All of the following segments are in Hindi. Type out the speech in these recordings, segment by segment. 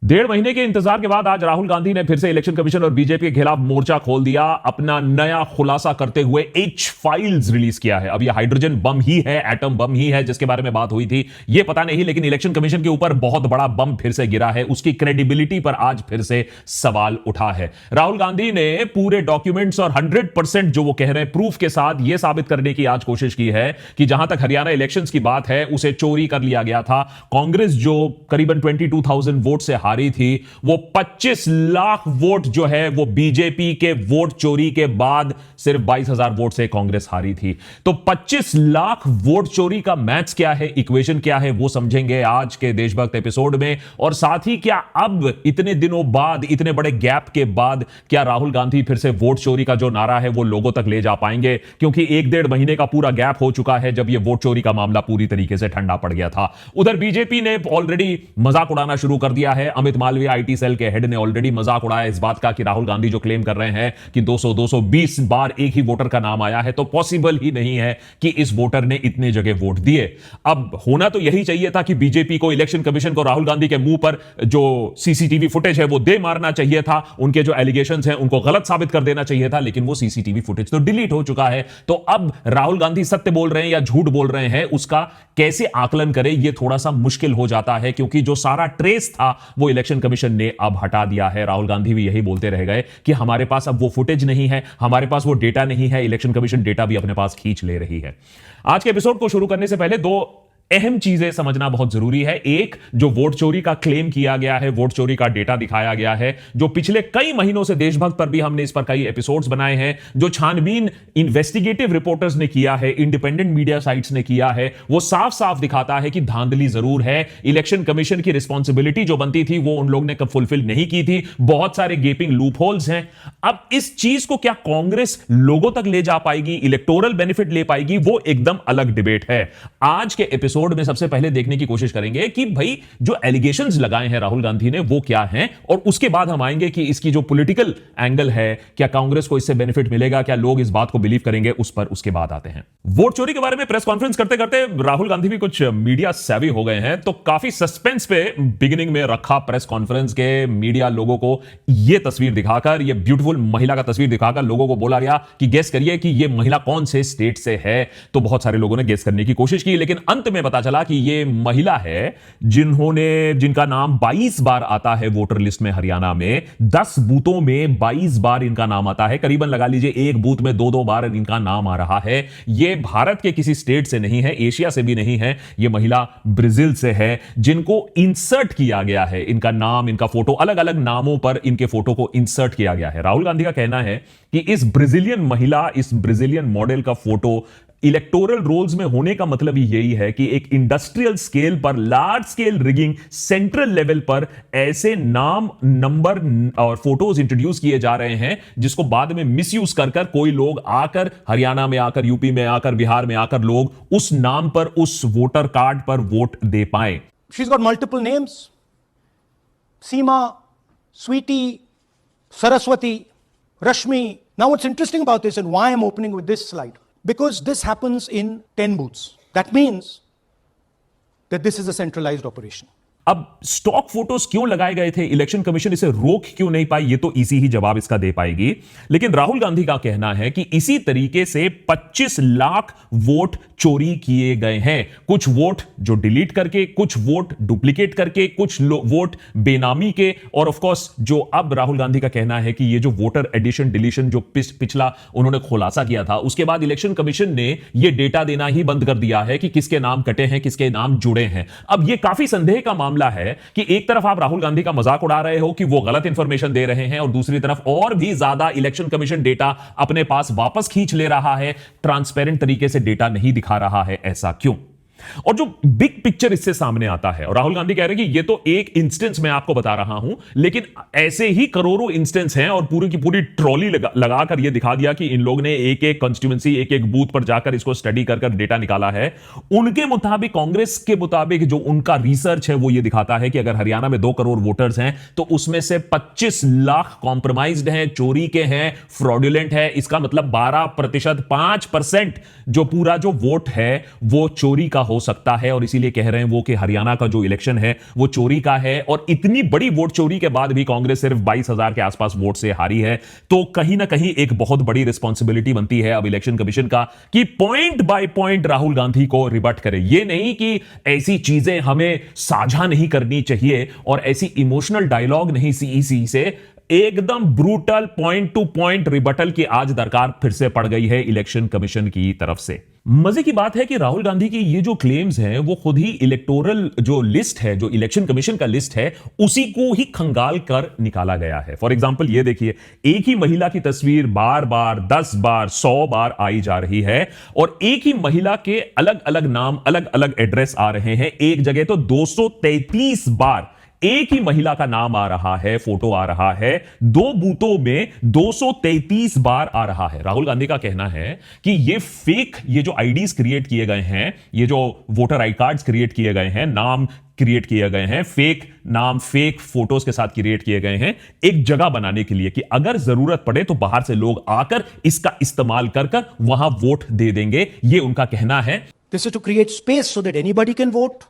डेढ़ महीने के इंतजार के बाद आज राहुल गांधी ने फिर से इलेक्शन कमीशन और बीजेपी के खिलाफ मोर्चा खोल दिया। अपना नया खुलासा करते हुए एच फाइल्स रिलीज किया है। अब यह हाइड्रोजन बम ही है, एटम बम ही है जिसके बारे में बात हुई थी, यह पता नहीं, लेकिन इलेक्शन कमीशन के ऊपर बहुत बड़ा बम फिर से गिरा है। उसकी क्रेडिबिलिटी पर आज फिर से सवाल उठा है। राहुल गांधी ने पूरे डॉक्यूमेंट्स और 100% जो वो कह रहे हैं प्रूफ के साथ यह साबित करने की आज कोशिश की है कि जहां तक हरियाणा इलेक्शंस की बात है उसे चोरी कर लिया गया था। कांग्रेस जो करीबन 22,000 वोट से हारी थी, वो 25 लाख वोट जो है वो बीजेपी के वोट चोरी के बाद सिर्फ 22,000 वोट से कांग्रेस हारी थी। तो 25 लाख वोट चोरी का मैथ्स क्या है, इक्वेशन क्या है, वो समझेंगे आज के देशभक्त एपिसोड में। और साथ ही क्या अब इतने दिनों बाद, इतने बड़े गैप के बाद, क्या राहुल गांधी फिर से वोट चोरी का जो नारा है वो लोगों तक ले जा पाएंगे? क्योंकि 1-1.5 महीने का पूरा गैप हो चुका है जब यह वोट चोरी का मामला पूरी तरीके से ठंडा पड़ गया था। उधर बीजेपी ने ऑलरेडी मजाक उड़ाना शुरू कर दिया है। अमित मालवीय आईटी सेल के हेड ने ऑलरेडी मजाक उड़ाया इस बात का कि राहुल गांधी जो क्लेम कर रहे हैं कि 200-220 बार एक ही वोटर का नाम आया है, तो पॉसिबल ही नहीं है कि इस वोटर ने इतने जगह वोट दिए। अब होना तो यही चाहिए था कि बीजेपी को, इलेक्शन कमीशन को राहुल गांधी के मुंह पर जो सीसीटीवी फुटेज है वो दे मारना चाहिए था। उनके जो एलिगेशंस हैं उनको गलत साबित कर देना चाहिए था, लेकिन वो सीसीटीवी फुटेज तो डिलीट हो चुका है। तो अब राहुल गांधी सत्य बोल रहे हैं या झूठ बोल रहे हैं, उसका कैसे आकलन करें, यह थोड़ा सा मुश्किल हो जाता है, क्योंकि जो सारा ट्रेस था वो इलेक्शन कमीशन ने अब हटा दिया है। राहुल गांधी भी यही बोलते रह गए कि हमारे पास अब वो फुटेज नहीं है, हमारे पास वो डेटा नहीं है। इलेक्शन कमीशन डेटा भी अपने पास खींच ले रही है। आज के एपिसोड को शुरू करने से पहले दो अहम चीजें समझना बहुत जरूरी है। एक, जो वोट चोरी का क्लेम किया गया है, वोट चोरी का डेटा दिखाया गया है, जो पिछले कई महीनों से देशभक्त पर भी हमने इस पर कई एपिसोड्स बनाए हैं, जो छानबीन इन्वेस्टिगेटिव रिपोर्टर्स ने किया है, इंडिपेंडेंट मीडिया साइट्स ने किया है, वो साफ साफ दिखाता है कि धांधली जरूर है। इलेक्शन कमीशन की रिस्पॉन्सिबिलिटी जो बनती थी वो उन लोग ने कब फुलफिल नहीं की थी। बहुत सारे गेपिंग लूप होल्स हैं। अब इस चीज को क्या कांग्रेस लोगों तक ले जा पाएगी, इलेक्टोरल बेनिफिट ले पाएगी, वो एकदम अलग डिबेट है। आज के एपिसोड में सबसे पहले देखने की कोशिश करेंगे कि भाई जो एलिगेशंस लगाए हैं राहुल गांधी ने वो क्या हैं, और उसके बाद हम आएंगे कि इसकी जो पॉलिटिकल एंगल है, क्या कांग्रेस को इससे बेनिफिट मिलेगा, क्या लोग इस बात को बिलीव करेंगे, उस पर उसके बाद आते हैं। वोट चोरी के बारे में प्रेस कॉन्फ्रेंस करते करते राहुल गांधी भी कुछ मीडिया सेवी हो गए हैं, तो काफी सस्पेंस पे बिगिनिंग में रखा प्रेस कॉन्फ्रेंस के मीडिया लोगों को यह तस्वीर दिखाकर, यह ब्यूटीफुल महिला का तस्वीर दिखाकर लोगों को बोला गया कि गेस करिए कि यह महिला कौन से स्टेट से है। तो बहुत सारे लोगों ने गेस करने की कोशिश की, लेकिन अंत में पता चला कि यह महिला है जिनका नाम 22 बार आता है वोटर लिस्ट में हरियाणा में। 10 बूथों में 22 बार इनका नाम आता है। करीबन लगा लीजिए एक बूथ में 2-2 बार इनका नाम आ रहा है। यह भारत के किसी स्टेट से नहीं है, एशिया से भी नहीं है। यह महिला ब्राजील से है, जिनको इंसर्ट किया गया है, इनका नाम, इनका फोटो, अलग अलग नामों पर इनके फोटो को इंसर्ट किया गया है। राहुल गांधी का कहना है कि इस ब्राजीलियन महिला, इस ब्राजीलियन मॉडल का फोटो इलेक्टोरल रोल्स में होने का मतलब ही यही है कि एक इंडस्ट्रियल स्केल पर, large scale rigging, central level पर ऐसे नाम, नंबर और फोटोज इंट्रोड्यूस किए जा रहे हैं जिसको बाद में मिसयूज कर कोई लोग आकर, हरियाणा में आकर, यूपी में आकर, बिहार में आकर लोग उस नाम पर, उस वोटर कार्ड पर वोट दे पाए। She's got multiple names: Seema, Sweetie, Saraswati, Rashmi. Now what's interesting about this, and why I'm opening with this slide, because this happens in 10 booths. That means that this is a centralized operation. अब स्टॉक फोटोज क्यों लगाए गए थे, इलेक्शन कमीशन इसे रोक क्यों नहीं पाई, ये तो इसी ही जवाब इसका दे पाएगी। लेकिन राहुल गांधी का कहना है कि इसी तरीके से 25 लाख वोट चोरी किए गए हैं। कुछ वोट जो डिलीट करके, कुछ वोट डुप्लीकेट करके, कुछ वोट बेनामी के, और ऑफ कोर्स जो अब राहुल गांधी का कहना है कि ये जो वोटर एडिशन डिलीशन जो पिछला उन्होंने खुलासा किया था, उसके बाद इलेक्शन कमीशन ने यह डेटा देना ही बंद कर दिया है कि किसके नाम कटे हैं, किसके नाम जुड़े हैं। अब यह काफी संदेह का मामला है कि एक तरफ आप राहुल गांधी का मजाक उड़ा रहे हो कि वो गलत इंफॉर्मेशन दे रहे हैं, और दूसरी तरफ और भी ज्यादा इलेक्शन कमीशन डेटा अपने पास वापस खींच ले रहा है, ट्रांसपेरेंट तरीके से डेटा नहीं दिखा रहा है। ऐसा क्यों? और जो बिग पिक्चर इससे सामने आता है, और राहुल गांधी कह रहे हैं कि ये तो एक इंस्टेंस मैं आपको बता रहा हूं, लेकिन ऐसे ही करोड़ों इंस्टेंस हैं, और पूरी की पूरी ट्रॉली लगाकर यह दिखा दिया कि इन लोग ने एक एक कॉन्स्टिट्यूएंसी, एक एक बूथ पर जाकर इसको स्टडी कर डेटा निकाला है। उनके मुताबिक, कांग्रेस के मुताबिक जो उनका रिसर्च है वो ये दिखाता है कि अगर हरियाणा में 2 करोड़ वोटर्स हैं तो उसमें से 25 लाख कॉम्प्रोमाइज्ड हैं, चोरी के हैं, फ्रॉडुलेंट है। इसका मतलब 12%, 5% जो पूरा जो वोट है वो चोरी का हो सकता है और इसीलिए कह रहे हैं वो कि हरियाणा का जो इलेक्शन है वो चोरी का है, और इतनी बड़ी वोट चोरी के बाद भी कांग्रेस सिर्फ 22,000 के आसपास वोट से हारी है। तो कहीं ना कहीं एक बहुत बड़ी रिस्पॉन्सिबिलिटी बनती है अब इलेक्शन कमीशन का कि point by point Rahul Gandhi को रिबट करे। ये नहीं कि ऐसी चीजें हमें साझा नहीं करनी चाहिए और ऐसी इमोशनल डायलॉग नहीं सीईसी से, एकदम brutal point two point rebuttal की आज दरकार फिर से पड़ गई है इलेक्शन कमीशन की तरफ से। मजे की बात है कि राहुल गांधी की ये जो क्लेम्स हैं वो खुद ही इलेक्टोरल जो लिस्ट है, जो इलेक्शन कमीशन का लिस्ट है, उसी को ही खंगाल कर निकाला गया है। फॉर एग्जांपल ये देखिए, एक ही महिला की तस्वीर बार बार 10 बार 100 बार आई जा रही है और एक ही महिला के अलग अलग नाम अलग अलग एड्रेस आ रहे हैं। एक जगह तो 233 बार एक ही महिला का नाम आ रहा है, फोटो आ रहा है, 2 बूथों में 233 बार आ रहा है। राहुल गांधी का कहना है कि ये फेक, ये जो आईडीज क्रिएट किए गए हैं, ये जो वोटर आई कार्ड्स क्रिएट किए गए हैं, नाम क्रिएट किए गए हैं, फेक नाम फेक फोटोज के साथ क्रिएट किए गए हैं, एक जगह बनाने के लिए कि अगर जरूरत पड़े तो बाहर से लोग आकर इसका इस्तेमाल कर कर वहां वोट दे देंगे। ये उनका कहना है। This is to create space so that anybody can vote,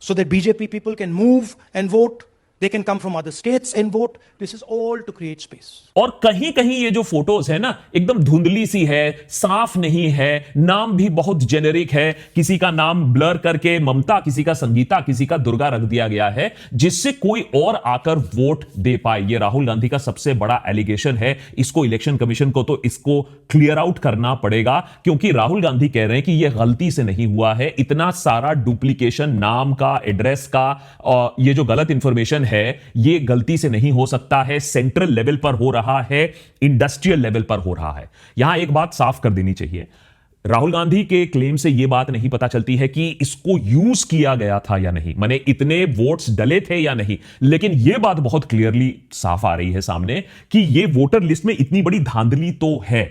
so that BJP people can move and vote. They can come from other states and vote. This is all to create space. और कहीं कहीं ये जो फोटोज है ना, एकदम धुंधली सी है, साफ नहीं है, नाम भी बहुत जेनेरिक है, किसी का नाम ब्लर करके ममता, किसी का संगीता, किसी का दुर्गा रख दिया गया है, जिससे कोई और आकर वोट दे पाए। ये राहुल गांधी का सबसे बड़ा एलिगेशन है। इसको इलेक्शन कमीशन को तो इसको क्लियर आउट करना पड़ेगा, क्योंकि राहुल गांधी कह रहे हैं कि यह गलती से नहीं हुआ है। इतना सारा डुप्लीकेशन नाम का, एड्रेस का, और ये जो गलत इंफॉर्मेशन है ये गलती से नहीं हो सकता है। सेंट्रल लेवल पर हो रहा है, इंडस्ट्रियल लेवल पर हो रहा है। यहां एक बात साफ कर देनी चाहिए, राहुल गांधी के क्लेम से यह बात नहीं पता चलती है कि इसको यूज किया गया था या नहीं, माने इतने वोट्स डले थे या नहीं, लेकिन यह बात बहुत क्लियरली साफ आ रही है सामने कि यह वोटर लिस्ट में इतनी बड़ी धांधली तो है।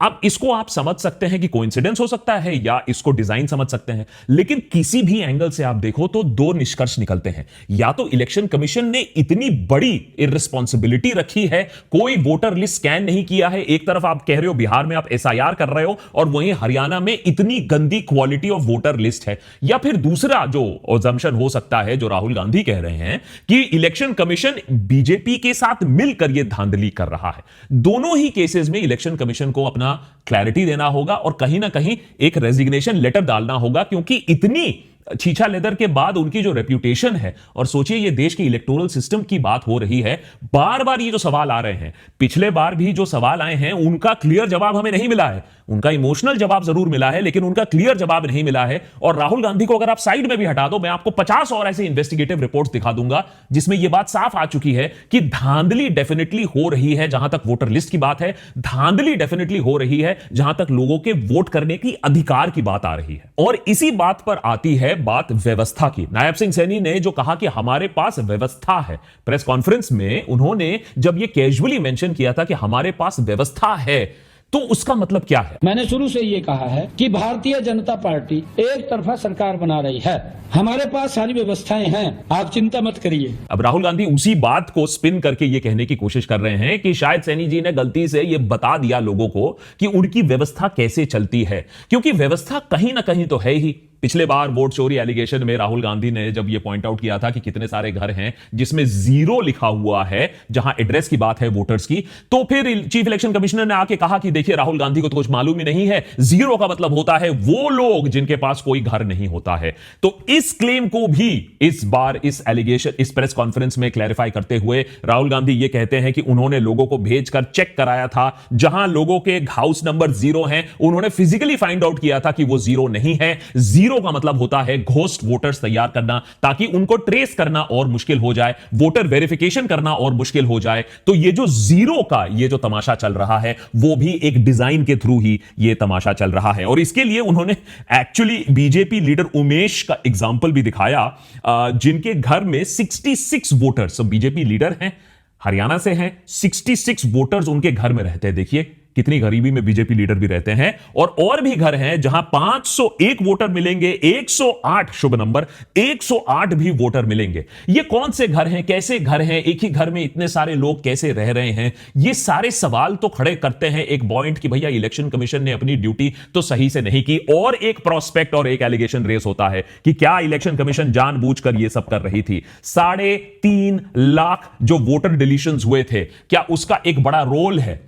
अब इसको आप समझ सकते हैं कि कोइंसिडेंस हो सकता है या इसको डिजाइन समझ सकते हैं, लेकिन किसी भी एंगल से आप देखो तो 2 निष्कर्ष निकलते हैं। या तो इलेक्शन कमीशन ने इतनी बड़ी इररिस्पॉन्सिबिलिटी रखी है, कोई वोटर लिस्ट स्कैन नहीं किया है। एक तरफ आप कह रहे हो बिहार में आप एसआईआर कर रहे हो और वहीं हरियाणा में इतनी गंदी क्वालिटी ऑफ वोटर लिस्ट है। या फिर दूसरा जो अजम्पशन हो सकता है, जो राहुल गांधी कह रहे हैं कि इलेक्शन कमीशन बीजेपी के साथ मिलकर यह धांधली कर रहा है। दोनों ही केसेस में इलेक्शन कमीशन को अपना क्लैरिटी देना होगा और कहीं ना कहीं एक रेजिग्नेशन लेटर डालना होगा, क्योंकि इतनी छीछा लेदर के बाद उनकी जो रेप्यूटेशन है, और सोचिए ये देश के इलेक्टोरल सिस्टम की बात हो रही है, बार बार ये जो सवाल आ रहे हैं, पिछले बार भी जो सवाल आए हैं उनका क्लियर जवाब हमें नहीं मिला है। उनका इमोशनल जवाब जरूर मिला है, लेकिन उनका क्लियर जवाब नहीं मिला है। और राहुल गांधी को अगर आप साइड में भी हटा दो, मैं आपको 50 और ऐसे इन्वेस्टिगेटिव रिपोर्ट्स दिखा दूंगा जिसमें यह बात साफ आ चुकी है कि धांधली डेफिनेटली हो रही है। जहां तक वोटर लिस्ट की बात है, धांधली डेफिनेटली हो रही है जहां तक लोगों के वोट करने की अधिकार की बात आ रही है। और इसी बात पर आती है बात व्यवस्था की। नायब सिंह सैनी ने जो कहा कि हमारे पास व्यवस्था है, प्रेस कॉन्फ्रेंस में उन्होंने जब यह कैजुअली मेंशन किया था कि हमारे पास व्यवस्था है, तो उसका मतलब क्या है? मैंने शुरू से ये कहा है कि भारतीय जनता पार्टी एक तरफा सरकार बना रही है। हमारे पास सारी व्यवस्थाएं हैं, आप चिंता मत करिए। अब राहुल गांधी उसी बात को स्पिन करके ये कहने की कोशिश कर रहे हैं कि शायद सैनी जी ने गलती से ये बता दिया लोगों को कि उनकी व्यवस्था कैसे चलती है, क्योंकि व्यवस्था कहीं ना कहीं तो है ही। पिछले बार वोट चोरी एलिगेशन में राहुल गांधी ने जब यह पॉइंट आउट किया था कि कितने सारे घर हैं जिसमें 0 लिखा हुआ है, जहां एड्रेस की बात है वोटर्स की, तो फिर चीफ इलेक्शन कमिश्नर ने आके कहा कि देखिए राहुल गांधी को तो कुछ मालूम ही नहीं है, 0 का मतलब होता है वो लोग जिनके पास कोई घर नहीं होता है। तो इस क्लेम को भी इस बार इस एलिगेशन, इस प्रेस कॉन्फ्रेंस में क्लैरिफाई करते हुए राहुल गांधी ये कहते हैं कि उन्होंने लोगों को भेजकर चेक कराया था, जहां लोगों के हाउस नंबर 0 हैं, उन्होंने फिजिकली फाइंड आउट किया था कि वो 0 नहीं है। 0 का मतलब होता है घोस्ट वोटर्स तैयार करना, ताकि उनको ट्रेस करना और मुश्किल हो जाए, वोटर वेरिफिकेशन करना और मुश्किल हो जाए। तो ये जो 0 का ये जो तमाशा चल रहा है, वो भी एक डिजाइन के थ्रू ही ये तमाशा चल रहा है। और इसके लिए उन्होंने एक्चुअली बीजेपी लीडर उमेश का एग्जाम्पल भी दिखाया, जिनके घर में 66 वोटर्स बीजेपी लीडर हैं, हरियाणा से हैं, 66 वोटर्स उनके घर में रहते हैं। देखिए कितनी गरीबी में बीजेपी लीडर भी रहते हैं। और भी घर हैं जहां 501 वोटर मिलेंगे, 108 शुभ नंबर, 108 भी वोटर मिलेंगे। ये कौन से घर हैं, कैसे घर हैं, एक ही घर में इतने सारे लोग कैसे रह रहे हैं? ये सारे सवाल तो खड़े करते हैं एक पॉइंट कि भैया इलेक्शन कमीशन ने अपनी ड्यूटी तो सही से नहीं की। और एक प्रोस्पेक्ट और एक एलिगेशन रेस होता है कि क्या इलेक्शन कमीशन जानबूझकर यह सब कर रही थी? 3.5 लाख जो वोटर डिलीशंस हुए थे, क्या उसका एक बड़ा रोल है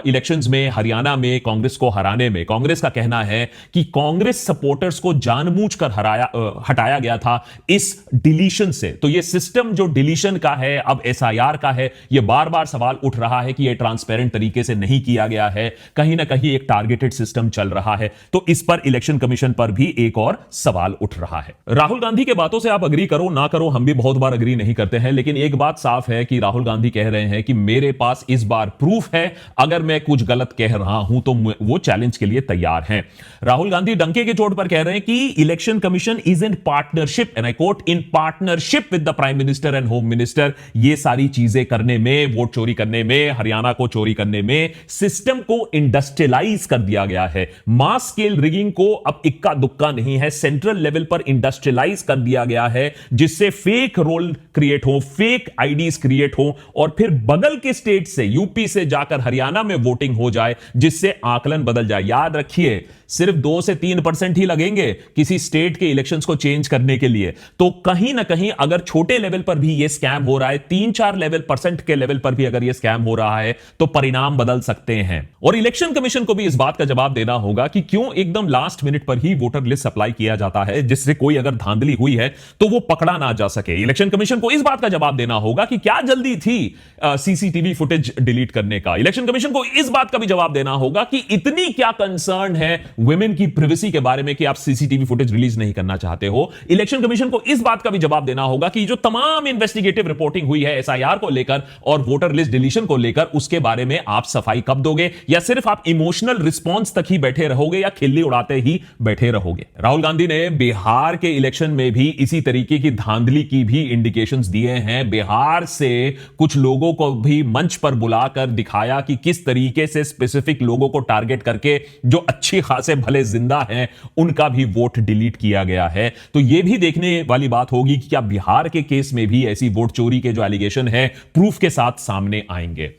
इलेक्शंस में हरियाणा में कांग्रेस को हराने में? कांग्रेस का कहना है कि कांग्रेस सपोर्टर्स को जानबूझकर हटाया गया था इस डिलीशन से। तो यह सिस्टम जो डिलीशन का है, अब एसआईआर का है, यह बार बार सवाल उठ रहा है कि यह ट्रांसपेरेंट तरीके से नहीं किया गया है, कहीं ना कहीं एक टारगेटेड सिस्टम चल रहा है। तो इस पर इलेक्शन कमीशन पर भी एक और सवाल उठ रहा है। राहुल गांधी के बातों से आप अग्री करो ना करो, हम भी बहुत बार अग्री नहीं करते हैं, लेकिन एक बात साफ है कि राहुल गांधी कह रहे हैं कि मेरे पास इस बार प्रूफ है, अगर मैं कुछ गलत कह रहा हूं तो वो चैलेंज के लिए तैयार हैं। राहुल गांधी डंके के चोट पर कह रहे हैं कि election commission is in partnership, and I quote, in partnership with the prime minister and home minister. ये सारी चीजें करने में, वोट चोरी करने में, हरियाणा को चोरी करने में, सिस्टम को इंडस्ट्रियलाइज कर दिया गया है। मास स्केल रिगिंग को अब इक्का दुक्का नहीं है, सेंट्रल लेवल पर इंडस्ट्रियलाइज कर दिया गया है, जिससे फेक रोल क्रिएट हो, फेक आईडीज क्रिएट हो, और फिर बगल के स्टेट से, यूपी से जाकर हरियाणा में वोटिंग हो जाए, जिससे आकलन बदल जाए। याद रखिए, सिर्फ 2 से 3% ही लगेंगे किसी स्टेट के इलेक्शंस को चेंज करने के लिए। तो कहीं ना कहीं अगर छोटे लेवल पर भी यह स्कैम हो रहा है, 3-4 परसेंट के लेवल पर भी अगर यह स्कैम हो रहा है, तो परिणाम बदल सकते हैं। और इलेक्शन कमीशन को भी इस बात का जवाब देना होगा कि क्यों एकदम लास्ट मिनट पर ही वोटर लिस्ट सप्लाई किया जाता है, जिससे कोई अगर धांधली हुई है तो वो पकड़ा ना जा सके। इलेक्शन कमीशन को इस बात का जवाब देना होगा कि क्या जल्दी थी सीसीटीवी फुटेज डिलीट करने का। इलेक्शन कमीशन को इस बात का भी जवाब देना होगा कि इतनी क्या कंसर्न है वुमेन की प्रिवेसी के बारे में कि आप सीसीटीवी फुटेज रिलीज नहीं करना चाहते हो। इलेक्शन कमीशन को इस बात का भी जवाब देना होगा कि जो तमाम इन्वेस्टिगेटिव रिपोर्टिंग हुई है एसआईआर को लेकर और वोटर लिस्ट डिलीशन को लेकर, उसके बारे में आप सफाई कब दोगे, या सिर्फ आप इमोशनल रिस्पॉन्स तक ही बैठे रहोगे, या खिल्ली उड़ाते ही बैठे रहोगे। राहुल गांधी ने बिहार के इलेक्शन में भी इसी तरीके की धांधली की भी इंडिकेशंस दिए हैं। बिहार से कुछ लोगों को भी मंच पर बुलाकर दिखाया कि किस तरीके से स्पेसिफिक लोगों को टारगेट करके जो अच्छी खासे भले जिंदा हैं उनका भी वोट डिलीट किया गया है। तो यह भी देखने वाली बात होगी कि क्या बिहार के केस में भी ऐसी वोट चोरी के जो एलिगेशन है प्रूफ के साथ सामने आएंगे।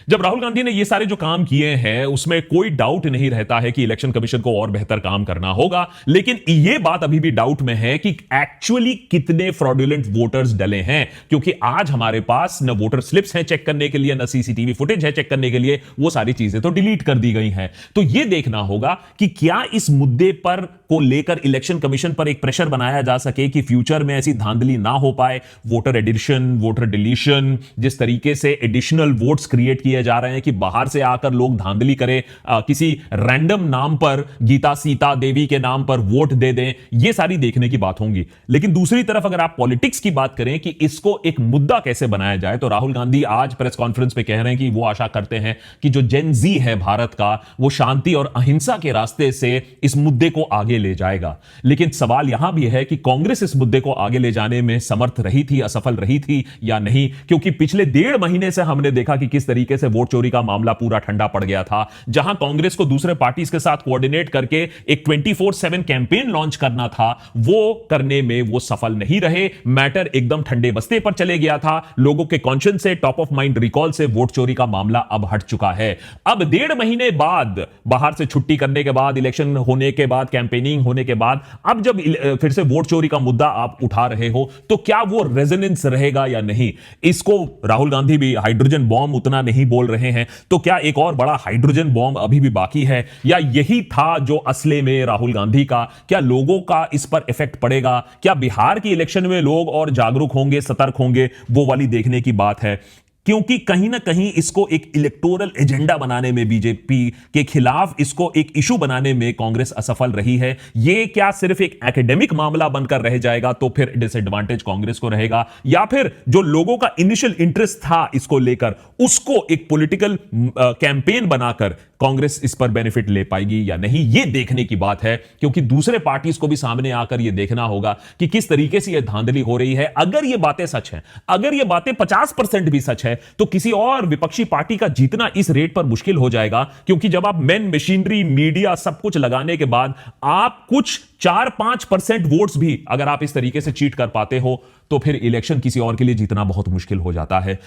जब राहुल गांधी ने ये सारे जो काम किए हैं, उसमें कोई डाउट नहीं रहता है कि इलेक्शन कमीशन को और बेहतर काम करना होगा, लेकिन ये बात अभी भी डाउट में है कि एक्चुअली कितने फ्रॉडुलेंट वोटर्स डले हैं, क्योंकि आज हमारे पास न वोटर स्लिप्स हैं चेक करने के लिए, न सीसीटीवी फुटेज है चेक करने के लिए, वो सारी चीजें तो डिलीट कर दी गई हैं। तो यह देखना होगा कि क्या इस मुद्दे पर को लेकर इलेक्शन कमीशन पर एक प्रेशर बनाया जा सके कि फ्यूचर में ऐसी धांधली ना हो पाए। वोटर एडिशन, वोटर डिलीशन, जिस तरीके से एडिशनल वोट्स क्रिएट किए जा रहे हैं कि बाहर से आकर लोग धांधली करें, किसी रैंडम नाम पर, गीता सीता देवी के नाम पर वोट दे दें, ये सारी देखने की बात होंगी। लेकिन दूसरी तरफ अगर आप पॉलिटिक्स की बात करें कि इसको एक मुद्दा कैसे बनाया जाए, तो राहुल गांधी आज प्रेस कॉन्फ्रेंस में कह रहे हैं कि वो आशा करते हैं कि जो जेन जी है भारत का, वो शांति और अहिंसा के रास्ते से इस मुद्दे को आगे ले जाएगा। लेकिन सवाल यहां भी है कि कांग्रेस इस मुद्दे को आगे ले जाने में समर्थ रही थी, असफल रही थी या नहीं, क्योंकि पिछले 1.5 महीने से हमने देखा कि किस तरीके से वोट चोरी का मामला पूरा ठंडा पड़ गया था। जहां कांग्रेस को दूसरे पार्टीज के साथ कोऑर्डिनेट करके एक 24/7 कैंपेन लॉन्च करना था, वो करने में वो सफल नहीं रहे। मैटर एकदम ठंडे बस्ते पर चले गया था। लोगों के कॉन्शियस से, टॉप ऑफ माइंड रिकॉल से वोट चोरी का मामला अब हट चुका है। अब 1.5 महीने बाद, बाहर से छुट्टी करने के बाद, इलेक्शन होने के बाद, कैंपेनिंग होने के बाद, अब जब फिर से वोट चोरी का मुद्दा आप उठा रहे हो, तो क्या वो रेजोनेंस रहेगा या नहीं? इसको राहुल गांधी भी हाइड्रोजन बॉम्ब उतना नहीं बोल रहे हैं, तो क्या एक और बड़ा हाइड्रोजन बॉम्ब अभी भी बाकी है, या यही था जो असले में राहुल गांधी का? क्या लोगों का इस पर इफेक्ट पड़ेगा? क्या बिहार की इलेक्शन में लोग और जागरूक होंगे, सतर्क होंगे? वो वाली देखने की बात है, क्योंकि कहीं ना कहीं इसको एक इलेक्टोरल एजेंडा बनाने में, बीजेपी के खिलाफ इसको एक इशू बनाने में कांग्रेस असफल रही है। यह क्या सिर्फ एक एकेडमिक मामला बनकर रह जाएगा तो फिर डिसएडवांटेज कांग्रेस को रहेगा, या फिर जो लोगों का इनिशियल इंटरेस्ट था इसको लेकर, उसको एक पॉलिटिकल कैंपेन बनाकर कांग्रेस इस पर बेनिफिट ले पाएगी या नहीं? यह देखने की बात है, क्योंकि दूसरे पार्टीज को भी सामने आकर यह देखना होगा कि किस तरीके से यह धांधली हो रही है। अगर यह बातें सच हैं, अगर यह बातें 50% भी सच है, है तो किसी और विपक्षी पार्टी का जीतना इस रेट पर मुश्किल हो जाएगा, क्योंकि जब आप मेन मशीनरी, मीडिया सब कुछ लगाने के बाद आप कुछ 4-5% वोट्स भी अगर आप इस तरीके से चीट कर पाते हो तो फिर इलेक्शन किसी और के लिए जीतना बहुत मुश्किल हो जाता है।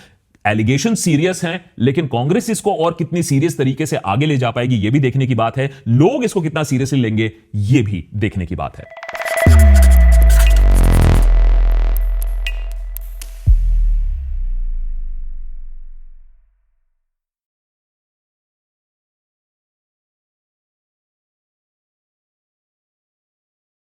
एलिगेशन सीरियस हैं, लेकिन कांग्रेस इसको और कितनी सीरियस तरीके से आगे ले जा पाएगी यह भी देखने की बात है। लोग इसको कितना सीरियसली लेंगे यह भी देखने की बात है।